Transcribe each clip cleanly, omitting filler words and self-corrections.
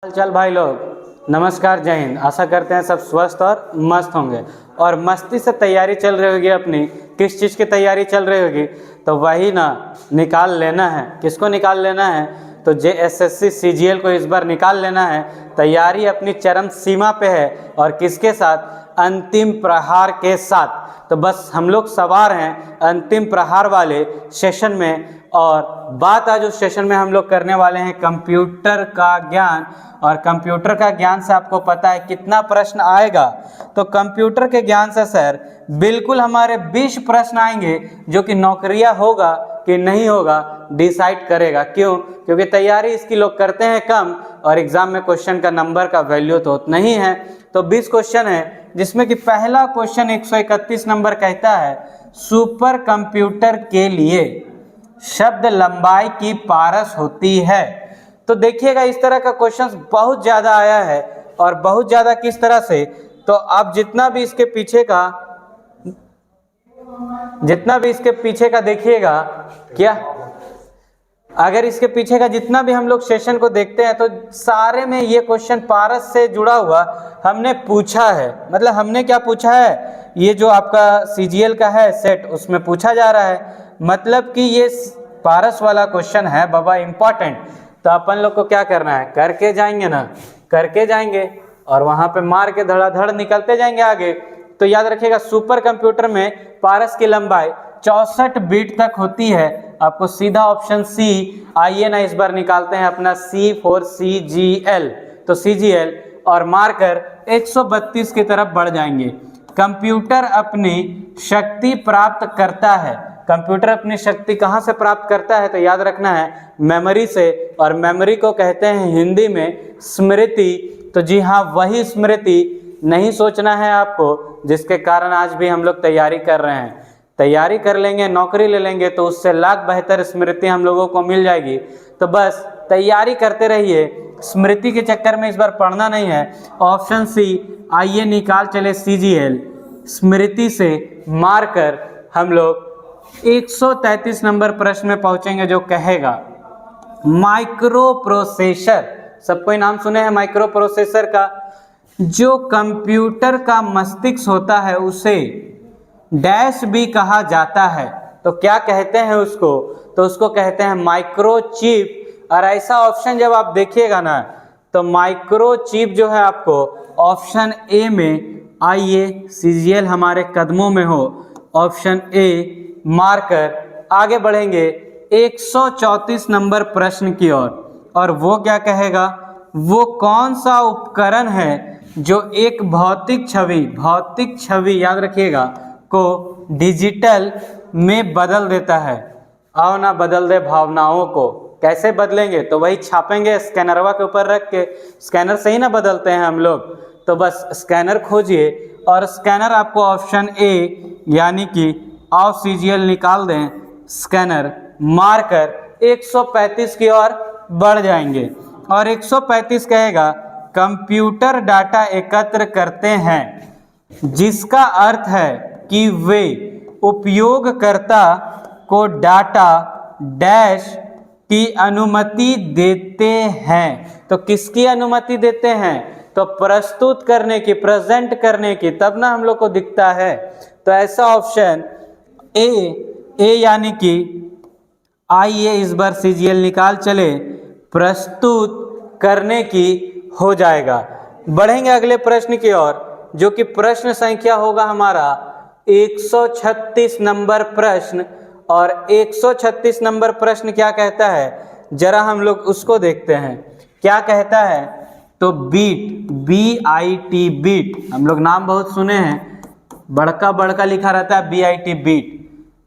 चल भाई लोग, नमस्कार, जय हिंद। आशा करते हैं सब स्वस्थ और मस्त होंगे और मस्ती से तैयारी चल रही होगी। अपनी किस चीज़ की तैयारी चल रही होगी तो वही ना निकाल लेना है। किसको निकाल लेना है? तो JSSC CGL को इस बार निकाल लेना है। तैयारी अपनी चरम सीमा पे है और किसके साथ? अंतिम प्रहार के साथ। तो बस हम लोग सवार हैं अंतिम प्रहार वाले सेशन में। और बात आज उस सेशन में हम लोग करने वाले हैं कंप्यूटर का ज्ञान। और कंप्यूटर का ज्ञान से आपको पता है कितना प्रश्न आएगा? तो कंप्यूटर के ज्ञान से सर बिल्कुल हमारे 20 प्रश्न आएंगे, जो कि नौकरियां होगा कि नहीं होगा डिसाइड करेगा। क्यों? क्योंकि तैयारी इसकी लोग करते हैं कम और एग्जाम में क्वेश्चन का नंबर का वैल्यू तो उतना ही है। तो 20 क्वेश्चन है, जिसमें कि पहला क्वेश्चन 131 नंबर कहता है सुपर कंप्यूटर के लिए शब्द लंबाई की पारस होती है। तो देखिएगा इस तरह का क्वेश्चन बहुत ज़्यादा आया है। और बहुत ज़्यादा किस तरह से? तो आप जितना भी इसके पीछे का देखिएगा, क्या अगर इसके पीछे का जितना भी हम लोग सेशन को देखते हैं तो सारे में ये क्वेश्चन पारस से जुड़ा हुआ हमने पूछा है। मतलब हमने क्या पूछा है? ये जो आपका CGL का है सेट, उसमें पूछा जा रहा है। मतलब कि ये पारस वाला क्वेश्चन है बाबा इम्पोर्टेंट। तो अपन लोग को क्या करना है? करके जाएंगे ना, करके जाएंगे और वहां पे मार के धड़ाधड़ निकलते जाएंगे आगे। तो याद रखिएगा सुपर कंप्यूटर में पारस की लंबाई 64 बीट तक होती है। आपको सीधा ऑप्शन सी। आइए ना इस बार निकालते हैं अपना C for CGL। तो CGL और मारकर 132 की तरफ बढ़ जाएंगे। कंप्यूटर अपनी शक्ति प्राप्त करता है। कंप्यूटर अपनी शक्ति कहाँ से प्राप्त करता है? तो याद रखना है मेमोरी से। और मेमोरी को कहते हैं हिंदी में स्मृति। तो जी हाँ, वही स्मृति नहीं सोचना है आपको, जिसके कारण आज भी हम लोग तैयारी कर रहे हैं। तैयारी कर लेंगे, नौकरी ले लेंगे तो उससे लाख बेहतर स्मृति हम लोगों को मिल जाएगी। तो बस तैयारी करते रहिए, स्मृति के चक्कर में इस बार पढ़ना नहीं है। Option C. आइए निकाल चले CGL। स्मृति से मारकर हम लोग 133 नंबर प्रश्न में पहुंचेंगे, जो कहेगा माइक्रो प्रोसेसर। सब कोई नाम सुने हैं माइक्रो प्रोसेसर का? जो कंप्यूटर का मस्तिष्क होता है उसे डैश भी कहा जाता है। तो क्या कहते हैं उसको? तो उसको कहते हैं माइक्रो चिप। और ऐसा ऑप्शन जब आप देखिएगा ना तो माइक्रो चिप जो है आपको ऑप्शन ए में, आइए CGL हमारे कदमों में हो, ऑप्शन ए मारकर आगे बढ़ेंगे 134 नंबर प्रश्न की ओर। और वो क्या कहेगा? वो कौन सा उपकरण है जो एक भौतिक छवि याद रखिएगा को डिजिटल में बदल देता है? आओ ना बदल दे भावनाओं को। कैसे बदलेंगे? तो वही छापेंगे स्कैनरवा के ऊपर रख के। स्कैनर से ही ना बदलते हैं हम लोग। तो बस स्कैनर खोजिए और स्कैनर आपको ऑप्शन ए यानी कि आओ CGL निकाल दें। स्कैनर मारकर 135 की ओर बढ़ जाएंगे। और 135 कहेगा कंप्यूटर डाटा एकत्र करते हैं, जिसका अर्थ है कि वे उपयोगकर्ता को डाटा डैश की अनुमति देते हैं। तो किसकी अनुमति देते हैं? तो प्रस्तुत करने की, प्रेजेंट करने की, तब ना हम लोग को दिखता है। तो ऐसा ऑप्शन ए यानी कि आइए इस बार CGL निकाल चले, प्रस्तुत करने की हो जाएगा। बढ़ेंगे अगले प्रश्न की ओर, जो कि प्रश्न संख्या होगा हमारा 136 नंबर प्रश्न। और 136 नंबर प्रश्न क्या कहता है? जरा हम लोग उसको देखते हैं क्या कहता है। तो बीट, BIT बीट, हम लोग नाम बहुत सुने हैं, बड़का लिखा रहता है BIT बीट।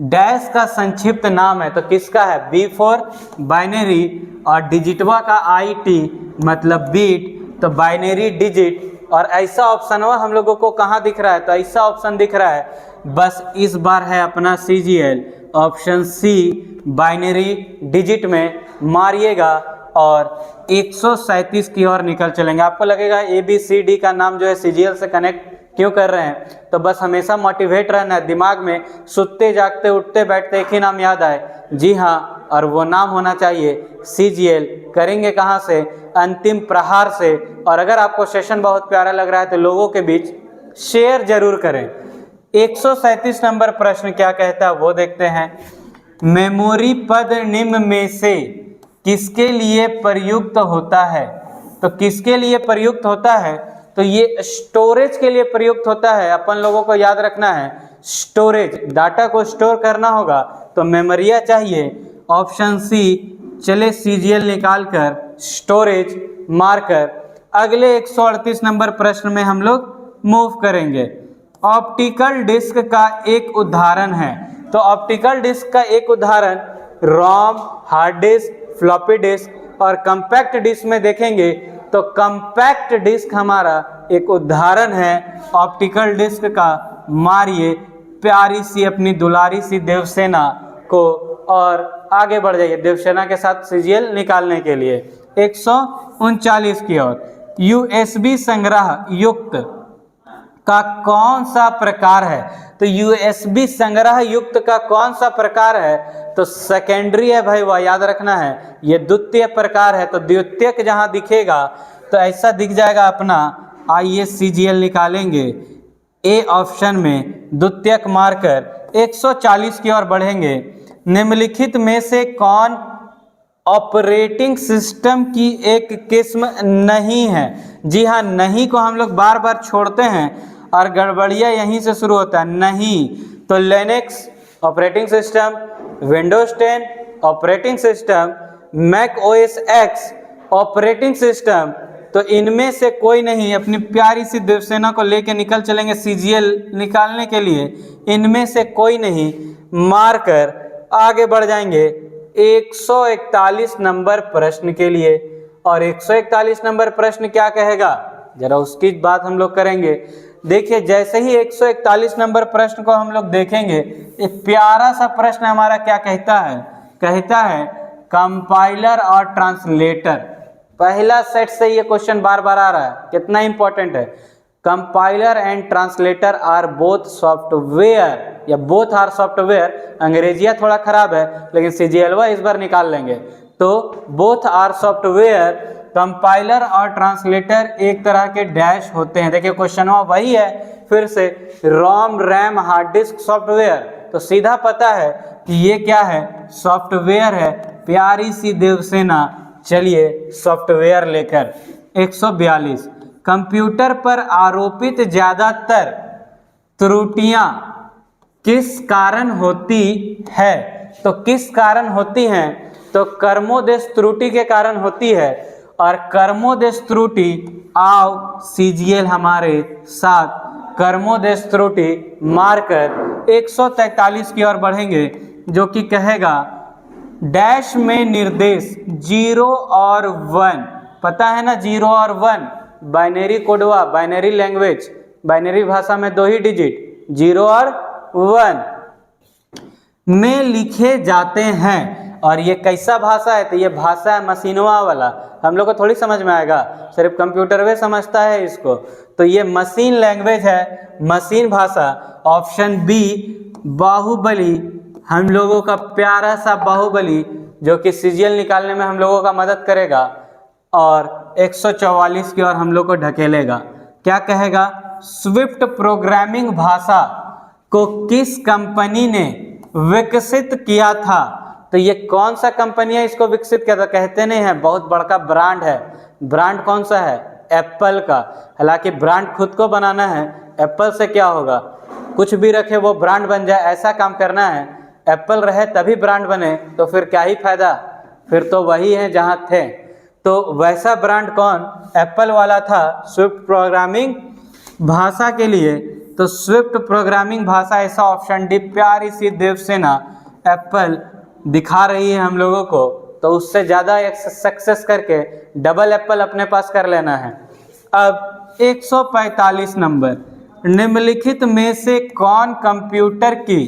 डैश का संक्षिप्त नाम है, तो किसका है? B फॉर बाइनरी और डिजिटवा का IT मतलब बीट, तो बाइनरी डिजिट। और ऐसा ऑप्शन हम लोगों को कहाँ दिख रहा है? तो ऐसा ऑप्शन दिख रहा है। बस इस बार है अपना CGL option C, binary digit में मारिएगा और 137 की ओर निकल चलेंगे। आपको लगेगा ABCD का नाम जो है CGL से कनेक्ट क्यों कर रहे हैं? तो बस हमेशा मोटिवेट रहना है, दिमाग में सोते जागते उठते बैठते एक ही नाम याद आए, जी हाँ, और वो नाम होना चाहिए CGL। करेंगे कहाँ से? अंतिम प्रहार से। और अगर आपको सेशन बहुत प्यारा लग रहा है तो लोगों के बीच शेयर जरूर करें। 137 नंबर प्रश्न क्या कहता है वो देखते हैं। मेमोरी पद निम्न में से किसके लिए प्रयुक्त होता है? तो किसके लिए प्रयुक्त होता है? तो ये स्टोरेज के लिए प्रयुक्त होता है। अपन लोगों को याद रखना है, स्टोरेज, डाटा को स्टोर करना होगा तो मेमोरिया चाहिए। Option C. चले CGL निकाल कर स्टोरेज मार्कर। अगले 138 नंबर प्रश्न में हम लोग मूव करेंगे। ऑप्टिकल डिस्क का एक उदाहरण है। तो ऑप्टिकल डिस्क का एक उदाहरण रोम, हार्ड डिस्क, फ्लॉपी डिस्क और कंपैक्ट डिस्क में देखेंगे तो कंपैक्ट डिस्क हमारा एक उदाहरण है ऑप्टिकल डिस्क का। मारिए प्यारी सी अपनी दुलारी सी देवसेना को और आगे बढ़ जाइए देवसेना के साथ CGL निकालने के लिए। 139 की ओर। USB संग्रह युक्त का कौन सा प्रकार है? तो USB संग्रह युक्त का कौन सा प्रकार है? तो सेकेंडरी है भाई, वह याद रखना है। ये द्वितीय प्रकार है, तो द्वितीयक जहां दिखेगा तो ऐसा दिख जाएगा अपना। आइए CGL निकालेंगे ए ऑप्शन में, द्वितीयक मार्कर। 140 की ओर बढ़ेंगे। निम्नलिखित में से कौन ऑपरेटिंग सिस्टम की एक किस्म नहीं है? जी हाँ, नहीं को हम लोग बार बार छोड़ते हैं और गड़बड़िया यहीं से शुरू होता है। नहीं तो Linux operating system, Windows 10 operating system, Mac OS X operating system, तो इनमें से कोई नहीं। अपनी प्यारी सी देवसेना को लेके निकल चलेंगे CGL निकालने के लिए, इनमें से कोई नहीं। मारकर आगे बढ़ जाएंगे 141 नंबर प्रश्न के लिए। और 141 नंबर प्रश्न क्या कहेगा जरा उसकी बात हम लोग करेंगे। देखिए जैसे ही 141 नंबर प्रश्न को हम लोग देखेंगे, एक प्यारा सा प्रश्न हमारा क्या कहता है? कहता है कंपाइलर और ट्रांसलेटर। पहला सेट से ये क्वेश्चन बार बार आ रहा है, कितना इंपॉर्टेंट है। Compiler and translator are both software, या बोथ आर सॉफ्टवेयर। अंग्रेजिया थोड़ा खराब है लेकिन CGL इस बार निकाल लेंगे। तो बोथ आर सॉफ्टवेयर, कंपाइलर और ट्रांसलेटर एक तरह के डैश होते हैं। देखिए क्वेश्चन वही है फिर से, रोम, रैम, हार्ड डिस्क, सॉफ्टवेयर। तो सीधा पता है कि ये क्या है? सॉफ्टवेयर है। प्यारी सी देवसेना, चलिए सॉफ्टवेयर लेकर। 142 कंप्यूटर पर आरोपित ज्यादातर त्रुटियां किस कारण होती है? तो किस कारण होती हैं? तो कर्मोदेश त्रुटि के कारण होती है। और कर्मोदेश त्रुटि, आओ CGL हमारे साथ, कर्मोदेश त्रुटि मारकर 143 की ओर बढ़ेंगे, जो कि कहेगा डैश में निर्देश 0 और 1। पता है ना 0 और 1 binary Kodava, binary language, binary भाषा में 2 ही डिजिट 0 और 1 में लिखे जाते हैं। और ये कैसा भाषा है? तो ये भाषा है मशीनवा वाला। हम लोग को थोड़ी समझ में आएगा, सिर्फ कंप्यूटर वे समझता है इसको। तो ये मशीन लैंग्वेज है, मशीन भाषा। ऑप्शन बी बाहुबली, हम लोगों का प्यारा सा बाहुबली, जो कि CGL निकालने में हम लोगों का मदद करेगा। और 144 की ओर हम लोग को ढकेलेगा। क्या कहेगा? स्विफ्ट प्रोग्रामिंग भाषा को किस कंपनी ने विकसित किया था? तो ये कौन सा कंपनी है इसको विकसित किया था? कहते नहीं है बहुत बड़का ब्रांड है। ब्रांड कौन सा है? एप्पल का। हालांकि ब्रांड खुद को बनाना है, एप्पल से क्या होगा? कुछ भी रखे वो ब्रांड बन जाए, ऐसा काम करना है। एप्पल रहे तभी ब्रांड बने, तो फिर क्या ही फायदा, फिर तो वही है जहां थे। तो वैसा ब्रांड कौन? एप्पल वाला था स्विफ्ट प्रोग्रामिंग भाषा के लिए। तो स्विफ्ट प्रोग्रामिंग भाषा, ऐसा ऑप्शन डी। प्यारी सी देवसेना एप्पल दिखा रही है हम लोगों को, तो उससे ज़्यादा सक्सेस करके डबल एप्पल अपने पास कर लेना है। अब 145 नंबर, निम्नलिखित में से कौन कंप्यूटर की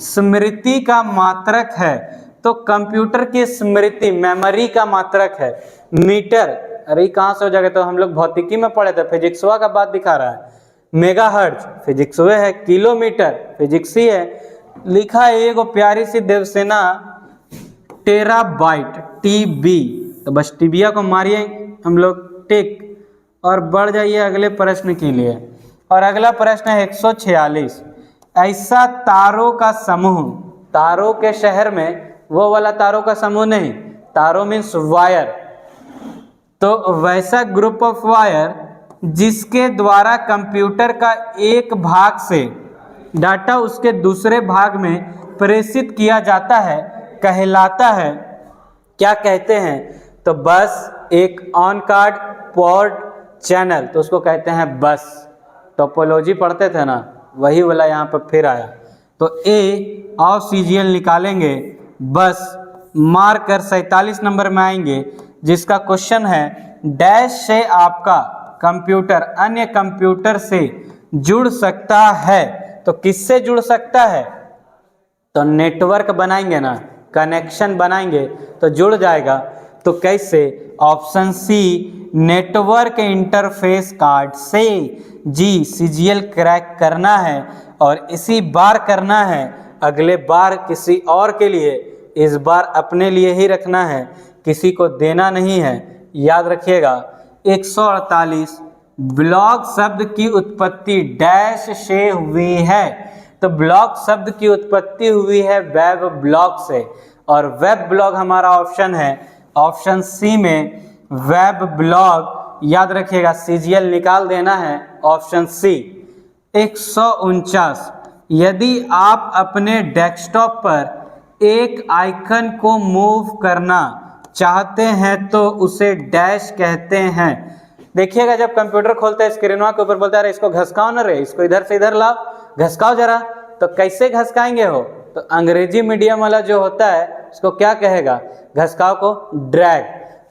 स्मृति का मात्रक है? तो कंप्यूटर की स्मृति मेमोरी का मात्रक है। मीटर, अरे कहाँ से हो जाएगा? तो हम लोग भौतिकी में पढ़े थे, फिजिक्सवा का बात दिखा रहा है। मेगाहर्ट्ज फिजिक्स वे है, किलोमीटर फिजिक्स ही है। लिखा है एगो प्यारी सी देवसेना टेराबाइट टीबी, तो बस टीबिया को मारिए हम लोग टिक और बढ़ जाइए अगले प्रश्न के लिए। और अगला प्रश्न है 146, ऐसा तारों का समूह, तारों के शहर में वो वाला तारों का समूह नहीं, तारों मीन्स वायर, तो वैसा ग्रुप ऑफ वायर जिसके द्वारा कंप्यूटर का एक भाग से डाटा उसके दूसरे भाग में प्रेषित किया जाता है कहलाता है, क्या कहते हैं? तो बस एक ऑन कार्ड पोर्ट चैनल, तो उसको कहते हैं बस। टोपोलॉजी पढ़ते थे ना, वही वाला यहाँ पर फिर आया। तो ए और सीजीएल निकालेंगे, बस मार्क कर 47 नंबर में आएंगे, जिसका क्वेश्चन है डैश से आपका कंप्यूटर अन्य कंप्यूटर से जुड़ सकता है। तो किससे जुड़ सकता है? तो नेटवर्क बनाएंगे ना, कनेक्शन बनाएंगे तो जुड़ जाएगा। तो कैसे? Option C network interface card से। जी सीजीएल क्रैक करना है और इसी बार करना है, अगले बार किसी और के लिए, इस बार अपने लिए ही रखना है, किसी को देना नहीं है, याद रखिएगा। 148 ब्लॉक शब्द की उत्पत्ति डैश से हुई है। तो ब्लॉक शब्द की उत्पत्ति हुई है वेब ब्लॉक से, और वेब ब्लॉग हमारा ऑप्शन है, ऑप्शन सी में वेब ब्लॉग, याद रखिएगा सीजीएल निकाल देना है, ऑप्शन सी। 149 यदि आप अपने डेस्कटॉप पर एक आइकन को मूव करना चाहते हैं तो उसे डैश कहते हैं। देखिएगा जब कंप्यूटर खोलते हैं स्क्रीनवा के ऊपर बोलता है इसको घसकाओ ना रे, इसको इधर से इधर लाओ, घसकाओ जरा, तो कैसे घसकाएंगे हो? तो अंग्रेजी मीडियम वाला जो होता है उसको क्या कहेगा? घसकाओ को ड्रैग।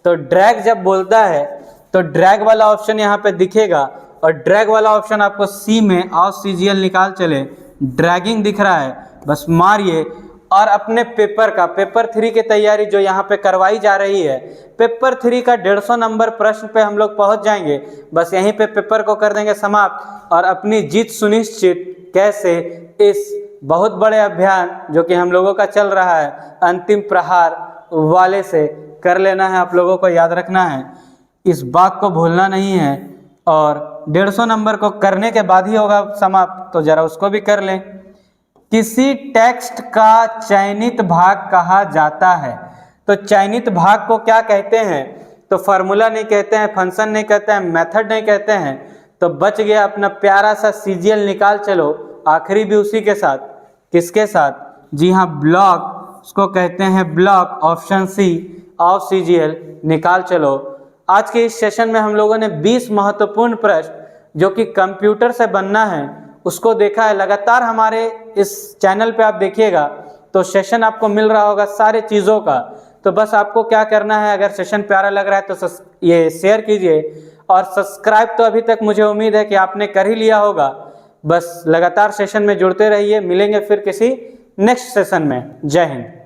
तो ड्रैग जब बोलता है तो ड्रैग वाला ऑप्शन यहाँ पे दिखेगा, और ड्रैग वाला ऑप्शन आपको सी में और सीजीएल निकाल चले, ड्रैगिंग दिख रहा है, बस मारिए। और अपने पेपर का, पेपर 3 की तैयारी जो यहाँ पे करवाई जा रही है, पेपर 3 का 150 नंबर प्रश्न पे हम लोग पहुँच जाएंगे, बस यहीं पे पेपर को कर देंगे समाप्त, और अपनी जीत सुनिश्चित कैसे इस बहुत बड़े अभियान जो कि हम लोगों का चल रहा है अंतिम प्रहार वाले से कर लेना है। आप लोगों को याद रखना है, इस बात को भूलना नहीं है, और 150 नंबर को करने के बाद ही होगा समाप्त, तो जरा उसको भी कर लें। किसी टेक्स्ट का चयनित भाग कहा जाता है। तो चयनित भाग को क्या कहते हैं? तो फार्मूला नहीं कहते हैं, फंक्शन नहीं कहते हैं, मेथड नहीं कहते हैं। तो बच गया अपना प्यारा सा सीजीएल निकाल चलो, आखिरी भी उसी के साथ। किसके साथ? जी हाँ ब्लॉक, उसको कहते हैं block, option C of CGL निकाल चलो। आज के इस सेशन में हम लोगों ने 20 महत्वपूर्ण प्रश्न जो कि कंप्यूटर से बनना है उसको देखा है। लगातार हमारे इस चैनल पे आप देखिएगा तो सेशन आपको मिल रहा होगा सारे चीज़ों का। तो बस आपको क्या करना है, अगर सेशन प्यारा लग रहा है तो ये शेयर कीजिए, और सब्सक्राइब तो अभी तक मुझे उम्मीद है कि आपने कर ही लिया होगा। बस लगातार सेशन में जुड़ते रहिए, मिलेंगे फिर किसी नेक्स्ट सेशन में। जय हिंद।